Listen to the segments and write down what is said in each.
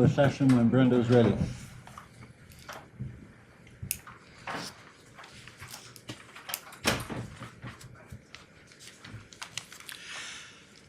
regular session when Brenda is ready.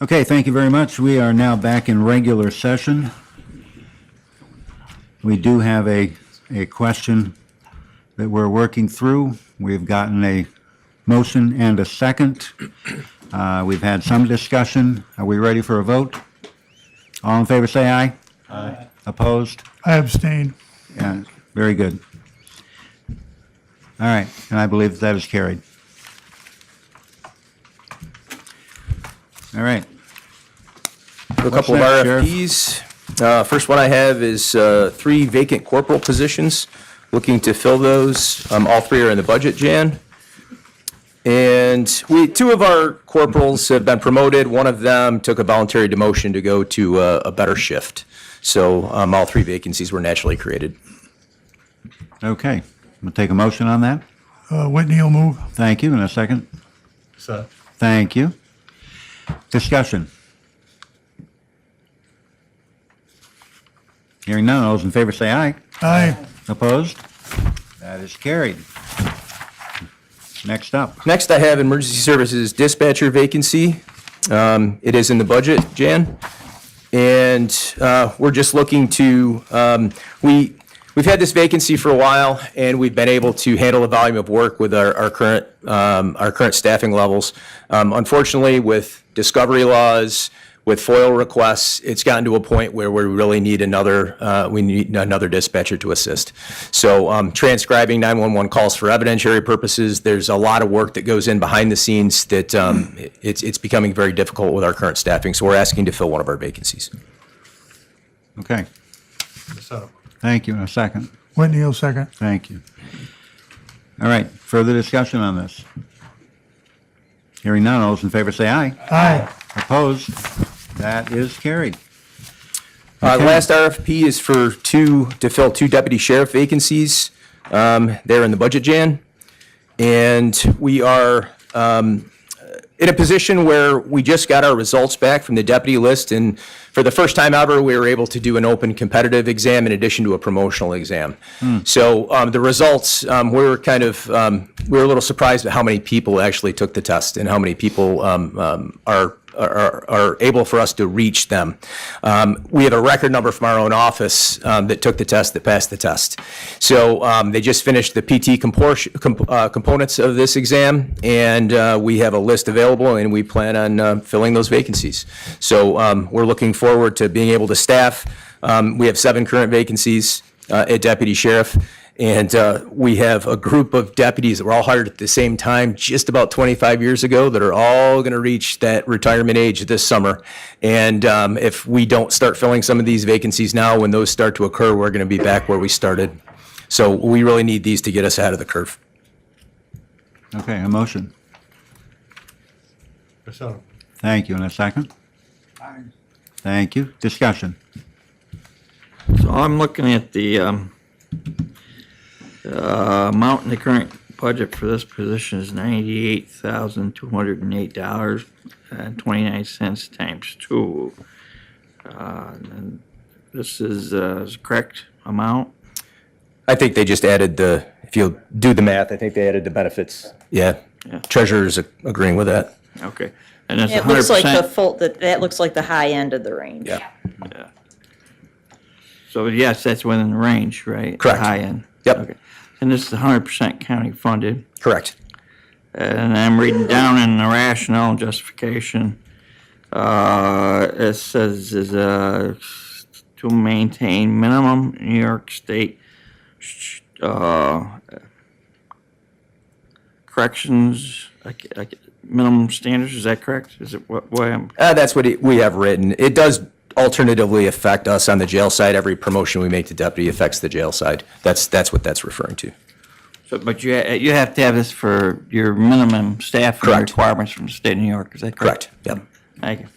Okay, thank you very much. We are now back in regular session. We do have a question that we're working through. We've gotten a motion and a second. We've had some discussion. Are we ready for a vote? All in favor, say aye. Aye. Opposed? I abstain. Yeah, very good. All right, and I believe that is carried. All right. A couple of that, Sheriff? RFPs. First one I have is 3 vacant corporal positions. Looking to fill those. All 3 are in the budget, Jan. And 2 of our corporals have been promoted. One of them took a voluntary demotion to go to a better shift. So all 3 vacancies were naturally created. Okay, I'm going to take a motion on that. Whitney will move. Thank you, and a second. So, Thank you. Discussion. Hearing none, all those in favor say aye. Aye. Opposed? That is carried. Next up. Next, I have emergency services dispatcher vacancy. It is in the budget, Jan. And we're just looking to, we've had this vacancy for a while, and we've been able to handle the volume of work with our current staffing levels. Unfortunately, with discovery laws, with FOIL requests, it's gotten to a point where we really need another dispatcher to assist. So transcribing 911 calls for evidentiary purposes, there's a lot of work that goes in behind the scenes that it's becoming very difficult with our current staffing. So we're asking to fill one of our vacancies. Okay, so, thank you, and a second. Whitney will second. Thank you. All right, further discussion on this? Hearing none, all those in favor say aye. Aye. Opposed? That is carried. Last RFP is to fill 2 deputy sheriff vacancies. They're in the budget, Jan. And we are in a position where we just got our results back from the deputy list, and for the first time ever, we were able to do an open competitive exam in addition to a promotional exam. So the results, we were a little surprised at how many people actually took the test and how many people are able for us to reach them. We have a record number from our own office that took the test, that passed the test. So they just finished the PT components of this exam, and we have a list available, and we plan on filling those vacancies. So we're looking forward to being able to staff. We have 7 current vacancies at deputy sheriff. And we have a group of deputies that were all hired at the same time just about 25 years ago that are all going to reach that retirement age this summer. And if we don't start filling some of these vacancies now, when those start to occur, we're going to be back where we started. So we really need these to get us ahead of the curve. Okay, a motion. so, Thank you, and a second. Aye. Thank you. Discussion. So I'm looking at the amount in the current budget for this position is $98,208.29 times 2. And this is the correct amount? I think they just added if you'll do the math, I think they added the benefits. Yeah. Yeah. Treasurer's agreeing with that. Okay. And that's It looks like the 100%? full, that looks like the high end of the range. Yeah. Yeah. So yes, that's within the range, right? The Correct. high end? Yep. Okay. And this is 100% county funded. Correct. And I'm reading down in the rationale and justification. It says to maintain minimum New York State corrections, minimum standards. Is that correct? Is it what I'm? That's what we have written. It does alternatively affect us on the jail side. Every promotion we make to deputy affects the jail side. That's what that's referring to. So, but you have to have this for your minimum staffing Correct. requirements from the state of New York. Is that correct? Correct. Yep. Thank you.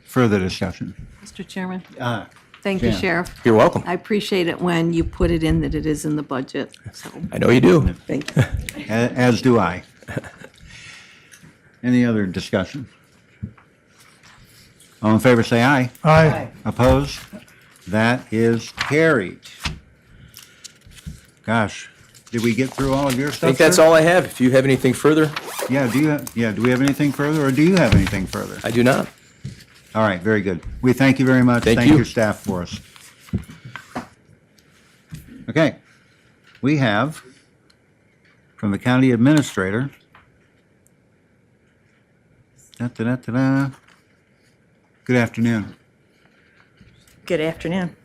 Further discussion. Mr. Chairman, Uh, thank you, Jan. Sheriff. You're welcome. I appreciate it when you put it in that it is in the budget, so I know you do. thank you. As do I. Any other discussion? All in favor, say aye. Aye. Opposed? That is carried. Gosh, did we get through all of your stuff? I think that's sir? all I have. If you have anything further, Yeah, do we have anything further, or do you have anything further? I do not. All right, very good. We thank you very much. Thank you. your staff for us. Okay, we have from the county administrator. Da-da-da-da-da. Good afternoon. Good afternoon.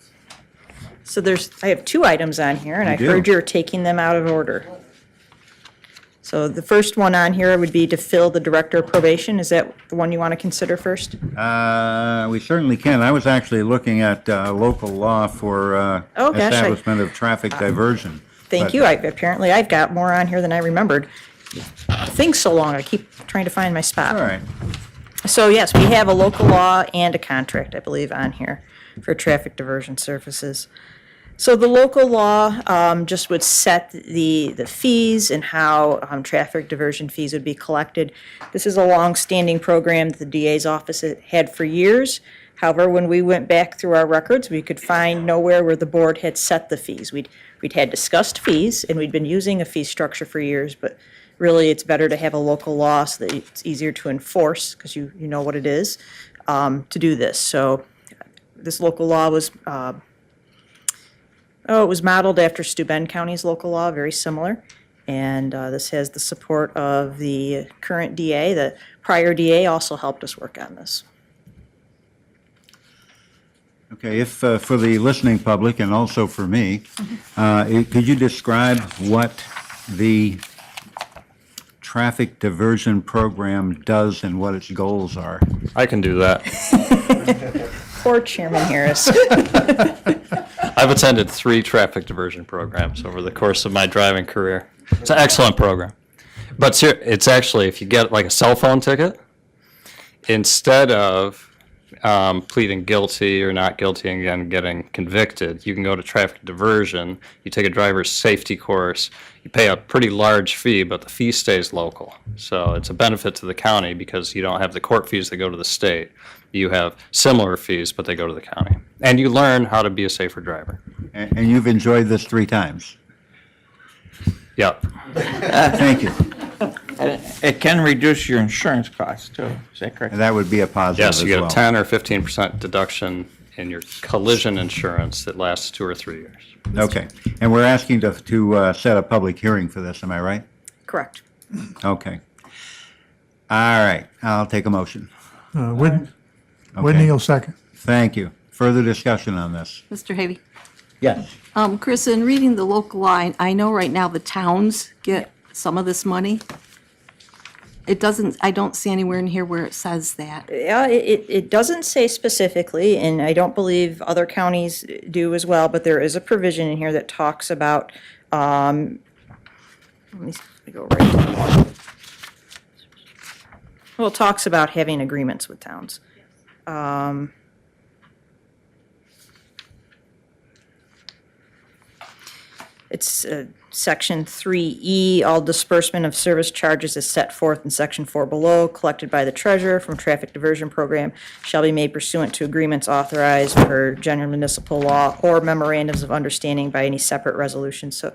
So I have two items on here, and I do. heard you're taking them out of order. So the first one on here would be to fill the director of probation. Is that the one you want to consider first? We certainly can. I was actually looking at local law for Oh, gosh, establishment of traffic diversion. Thank But- you. Apparently, I've got more on here than I remembered. Things so long, I keep trying to find my spot. All right. So yes, we have a local law and a contract, I believe, on here for traffic diversion services. So the local law just would set the fees and how traffic diversion fees would be collected. This is a long-standing program that the DA's office had for years. However, when we went back through our records, we could find nowhere where the board had set the fees. We'd had discussed fees, and we'd been using a fee structure for years, but really it's better to have a local law so that it's easier to enforce, because you know what it is, to do this. So this local law was it was modeled after Steuben County's local law, very similar. And this has the support of the current DA. The prior DA also helped us work on this. Okay, if, for the listening public and also for me, could you describe what the traffic diversion program does and what its goals are? I can do that. Poor Chairman Harris. I've attended 3 traffic diversion programs over the course of my driving career. It's an excellent program. But it's actually, if you get like a cell phone ticket, instead of pleading guilty or not guilty and again getting convicted, you can go to traffic diversion, you take a driver's safety course, you pay a pretty large fee, but the fee stays local. So it's a benefit to the county because you don't have the court fees that go to the state. You have similar fees, but they go to the county. And you learn how to be a safer driver. And you've enjoyed this 3 times. Yep. Thank you. It can reduce your insurance costs too, is that correct? And that would be a positive Yes, as you get well. a 10 or 15% deduction in your collision insurance that lasts 2 or 3 years. Okay, and we're asking to set a public hearing for this, am I right? Correct. Okay. All right, I'll take a motion. Whitney Okay. will second. Thank you. Further discussion on this? Mr. Havy? Yes. Chris, in reading the local law, I know right now the towns get some of this money. It doesn't, I don't see anywhere in here where it says that. Yeah, it doesn't say specifically, and I don't believe other counties do as well, but there is a provision in here that talks about, let me go right to the one. Well, it talks about having agreements with towns. It's Section 3E, all disbursement of service charges is set forth in Section 4 below, collected by the treasurer from traffic diversion program shall be made pursuant to agreements authorized per general municipal law or memorandums of understanding by any separate resolution. So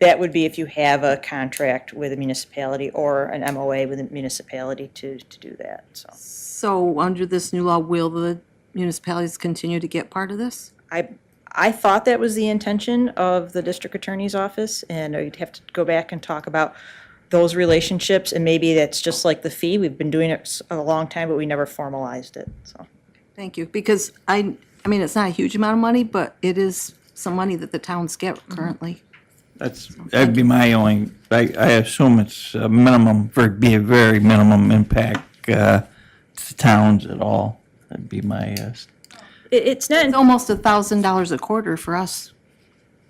that would be if you have a contract with a municipality or an MOA with a municipality to do that, so. So under this new law, will the municipalities continue to get part of this? I thought that was the intention of the district attorney's office, and I'd have to go back and talk about those relationships, and maybe that's just like the fee. We've been doing it a long time, but we never formalized it, so. Thank you, because I mean, it's not a huge amount of money, but it is some money that the towns get currently. That'd be my only, I assume it's a minimum, be a very minimum impact to towns at all. That'd be my, It's not, It's almost $1,000 a quarter for us.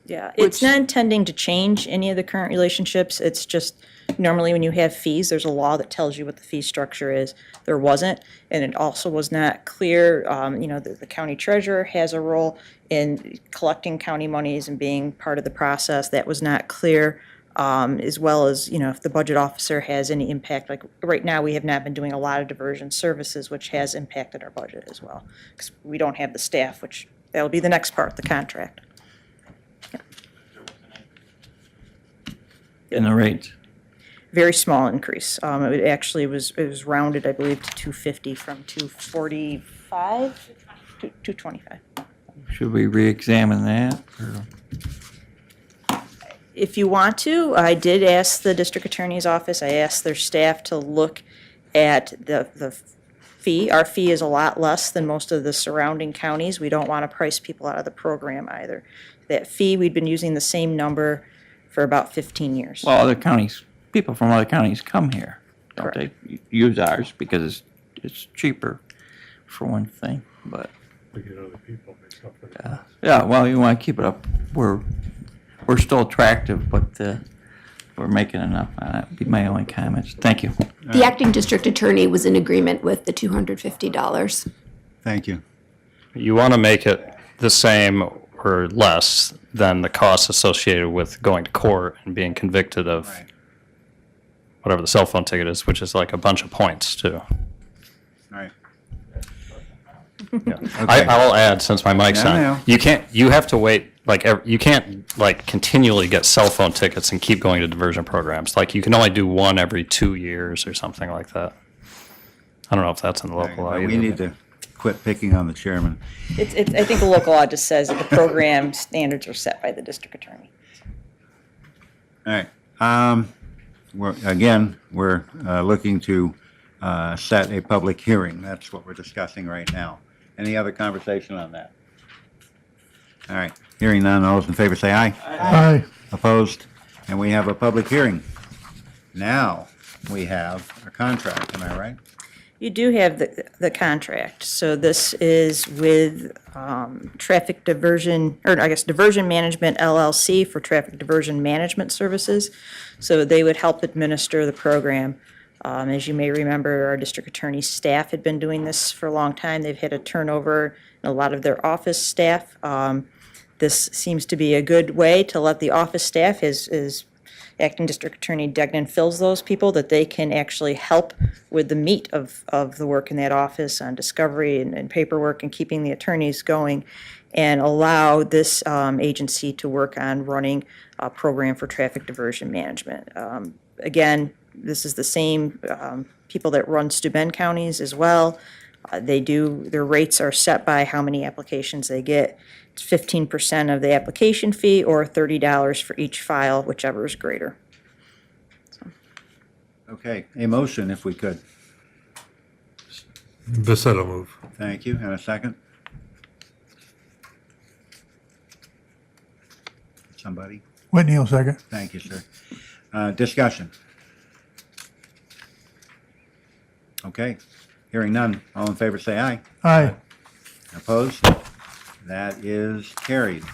yeah, it's not intending to change any of the current relationships. It's just, normally when you have fees, there's a law that tells you what the fee structure is. There wasn't, and it also was not clear, the county treasurer has a role in collecting county monies and being part of the process. That was not clear as well as, if the budget officer has any impact. Like, right now, we have not been doing a lot of diversion services, which has impacted our budget as well, because we don't have the staff, which, that'll be the next part, the contract. In the rate. Very small increase. It actually was rounded, I believe, to 250 from 245 to 225. Should we re-examine that? or- If you want to, I did ask the district attorney's office, I asked their staff to look at the fee. Our fee is a lot less than most of the surrounding counties. We don't want to price people out of the program either. That fee, we've been using the same number for about 15 years. Well, other counties, people from other counties come here, don't Correct. they? Use ours because it's cheaper, for one thing, but, We get other people mixed up with it. yeah, well, you want to keep it up. We're still attractive, but we're making enough on it. Be my only comments. Thank you. The acting district attorney was in agreement with the $250. Thank you. You want to make it the same or less than the costs associated with going to court and being convicted of whatever the cell phone ticket is, which is like a bunch of points too. Right. Yeah. Okay. I will add, since my mic's Yeah, I on, know. you have to wait, like, you can't, like, continually get cell phone tickets and keep going to diversion programs. Like, you can only do one every 2 years or something like that. I don't know if that's in the local law We either. need to quit picking on the chairman. I think the local law just says that the program standards are set by the district attorney. All right. We're looking to set a public hearing. That's what we're discussing right now. Any other conversation on that? All right. Hearing none, all those in favor say aye. Aye. Opposed? And we have a public hearing. Now we have a contract, am I right? You do have the contract. So this is with Traffic Diversion, or I guess Diversion Management LLC for traffic diversion management services. So they would help administer the program. As you may remember, our district attorney's staff had been doing this for a long time. They've had a turnover in a lot of their office staff. This seems to be a good way to let the office staff, as Acting District Attorney Degnan fills those people, that they can actually help with the meat of the work in that office on discovery and paperwork and keeping the attorneys going, and allow this agency to work on running a program for traffic diversion management. Again, this is the same people that run Steuben counties as well. Their rates are set by how many applications they get. It's 15% of the application fee or $30 for each file, whichever is greater. Okay, a motion if we could. Vasetta move. Thank you. And a second? Somebody? Whitney will second. Thank you, sir. Discussion. Okay, hearing none. All in favor say aye. Aye. Opposed? That is carried.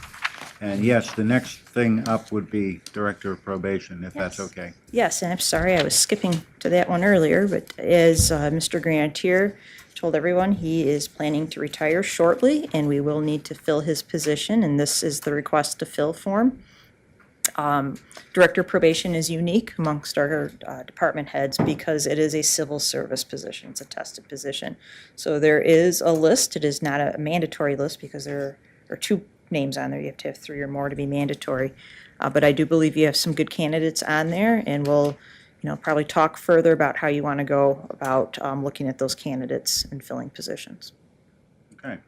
And yes, the next thing up would be Director of Probation, if that's Yes. okay. Yes, and I'm sorry, I was skipping to that one earlier, but as Mr. Grantier told everyone, he is planning to retire shortly, and we will need to fill his position, and this is the request to fill form. Director of Probation is unique amongst our department heads because it is a civil service position. It's a tested position. So there is a list. It is not a mandatory list because there are 2 names on there. You have to have 3 or more to be mandatory. But I do believe you have some good candidates on there, and we'll, probably talk further about how you want to go about looking at those candidates and filling positions. Okay.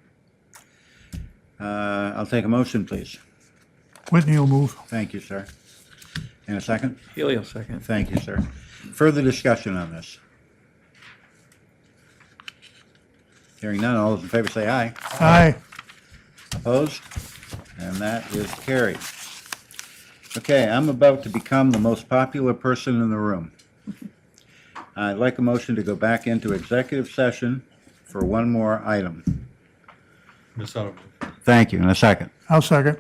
I'll take a motion, please. Whitney will move. Thank you, sir. In a second? Helio, second. Thank you, sir. Further discussion on this? Hearing none, all those in favor say aye. Aye. Opposed? And that is carried. Okay, I'm about to become the most popular person in the room. I'd like a motion to go back into executive session for one more item. Vasetta move. Thank you. In a second. I'll second.